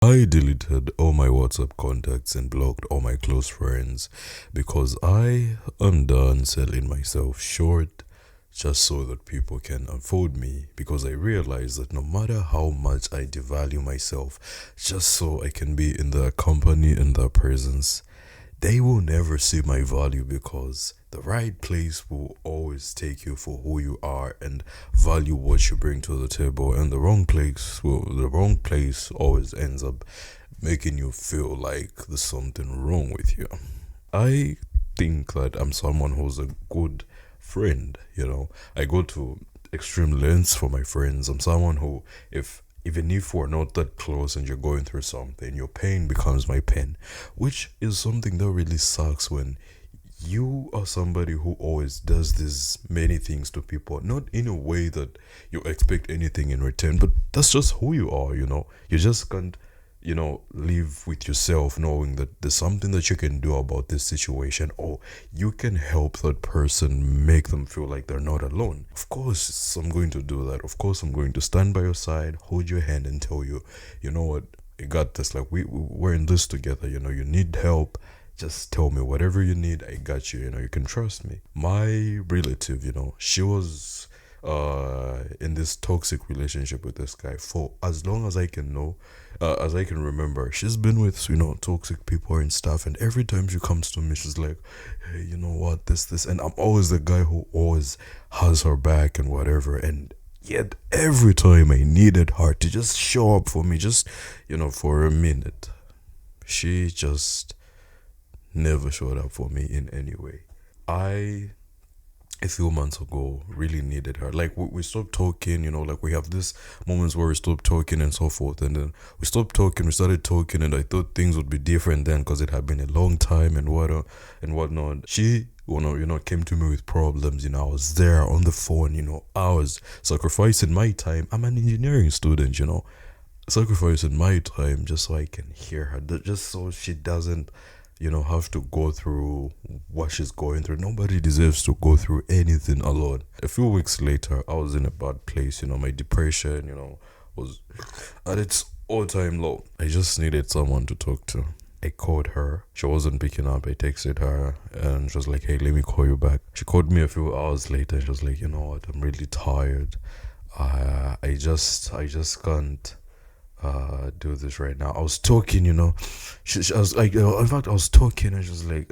I deleted all my WhatsApp contacts and blocked all my close friends because I am done selling myself short just so that people can afford me. Because I realize that no matter how much I devalue myself, just so I can be in their company, in their presence, they will never see my value because the right place will always take you for who you are and value what you bring to the table, and the wrong place always ends up making you feel like there's something wrong with you. I think that I'm someone who's a good friend, I go to extreme lengths for my friends. I'm someone who, if even if we're not that close and you're going through something, your pain becomes my pain, which is something that really sucks when you are somebody who always does these many things to people, not in a way that you expect anything in return, but that's just who you are, You just can't, live with yourself knowing that there's something that you can do about this situation, or you can help that person make them feel like they're not alone. Of course, I'm going to do that. Of course, I'm going to stand by your side, hold your hand, and tell you, you know what, I got this. Like, we're in this together, you need help, just tell me whatever you need. I got you. You can trust me. My relative, she was in this toxic relationship with this guy for as long as I can know, as I can remember. She's been with toxic people and stuff, and every time she comes to me, she's like, hey, you know what, this, and I'm always the guy who always has her back and whatever. And yet every time I needed her to just show up for me, just for a minute, she just never showed up for me in any way. I, a few months ago, really needed her. Like, we stopped talking, like we have this moments where we stopped talking and so forth. And then we stopped talking, we started talking, and I thought things would be different then because it had been a long time and whatnot. She, came to me with problems. I was there on the phone, I was sacrificing my time. I'm an engineering student, sacrificing my time just so I can hear her, just so she doesn't have to go through what she's going through. Nobody deserves to go through anything alone. A few weeks later, I was in a bad place. My depression, was at its all-time low. I just needed someone to talk to. I called her. She wasn't picking up. I texted her and she was like, hey, let me call you back. She called me a few hours later. She was like, you know what, I'm really tired. I just can't do this right now. I was talking, I was like, in fact, I was talking, and she was like,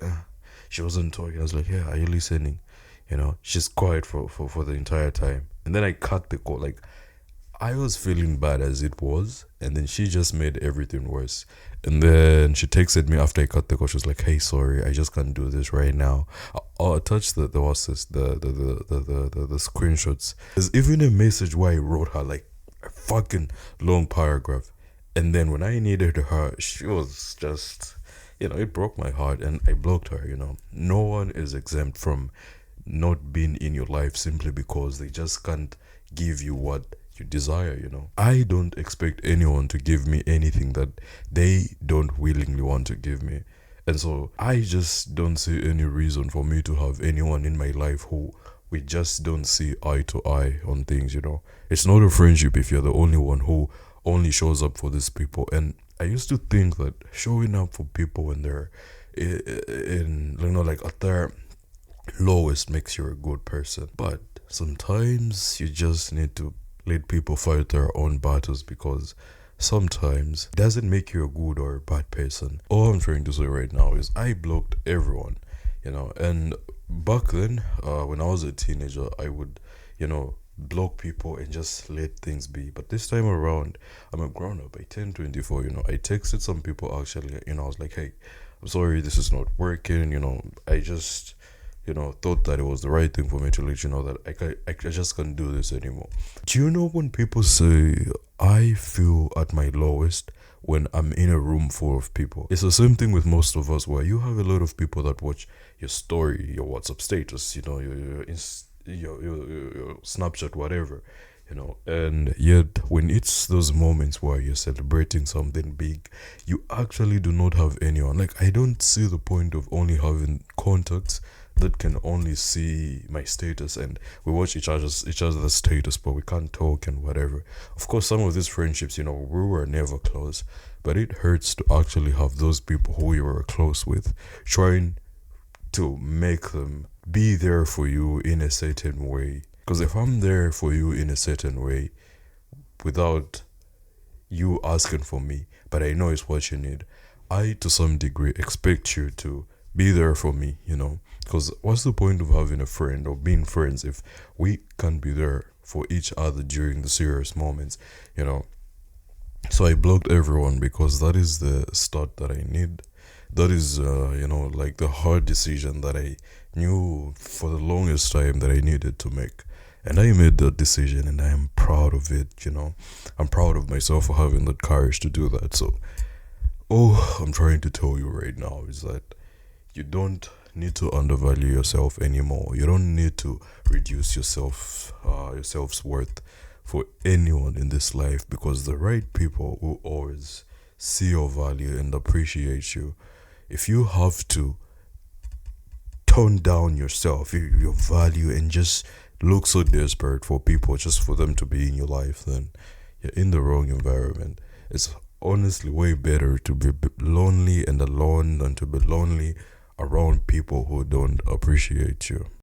she wasn't talking. I was like, yeah, are you listening? She's quiet for the entire time, and then I cut the call. Like, I was feeling bad as it was, and then she just made everything worse. And then she texted me after I cut the call. She was like, hey, sorry, I just can't do this right now. I'll attach the what's this, the screenshots. There's even a message where I wrote her like a fucking long paragraph. And then when I needed her, she was just, it broke my heart, and I blocked her. No one is exempt from not being in your life simply because they just can't give you what you desire. I don't expect anyone to give me anything that they don't willingly want to give me. And so I just don't see any reason for me to have anyone in my life who we just don't see eye to eye on things. It's not a friendship if you're the only one who only shows up for these people. And I used to think that showing up for people when they're like at their lowest makes you a good person. But sometimes you just need to let people fight their own battles, because sometimes it doesn't make you a good or a bad person. All I'm trying to say right now is I blocked everyone, and back then, when I was a teenager, I would, block people and just let things be. But this time around, I'm a grown up. I turned 24. I texted some people actually. I was like, hey, I'm sorry, this is not working. I just, thought that it was the right thing for me to let you know that I just can't do this anymore. Do you know when people say I feel at my lowest when I'm in a room full of people? It's the same thing with most of us, where you have a lot of people that watch your story, your WhatsApp status, your Snapchat, whatever, and yet when it's those moments where you're celebrating something big, you actually do not have anyone. Like, I don't see the point of only having contacts that can only see my status, and we watch each other's status, but we can't talk and whatever. Of course, some of these friendships, we were never close, but it hurts to actually have those people who you are close with trying to make them be there for you in a certain way. Because if I'm there for you in a certain way without you asking for me, but I know it's what you need, I to some degree expect you to be there for me, you know. Because what's the point of having a friend or being friends if we can't be there for each other during the serious moments, you know? So I blocked everyone because that is the start that I need. That is, like the hard decision that I knew for the longest time that I needed to make. And I made that decision and I am proud of it, you know. I'm proud of myself for having that courage to do that. So, I'm trying to tell you right now is that you don't need to undervalue yourself anymore. You don't need to reduce your self's worth for anyone in this life because the right people will always see your value and appreciate you. If you have to tone down yourself, your value, and just look so desperate for people just for them to be in your life, then you're in the wrong environment. It's honestly way better to be lonely and alone than to be lonely around people who don't appreciate you.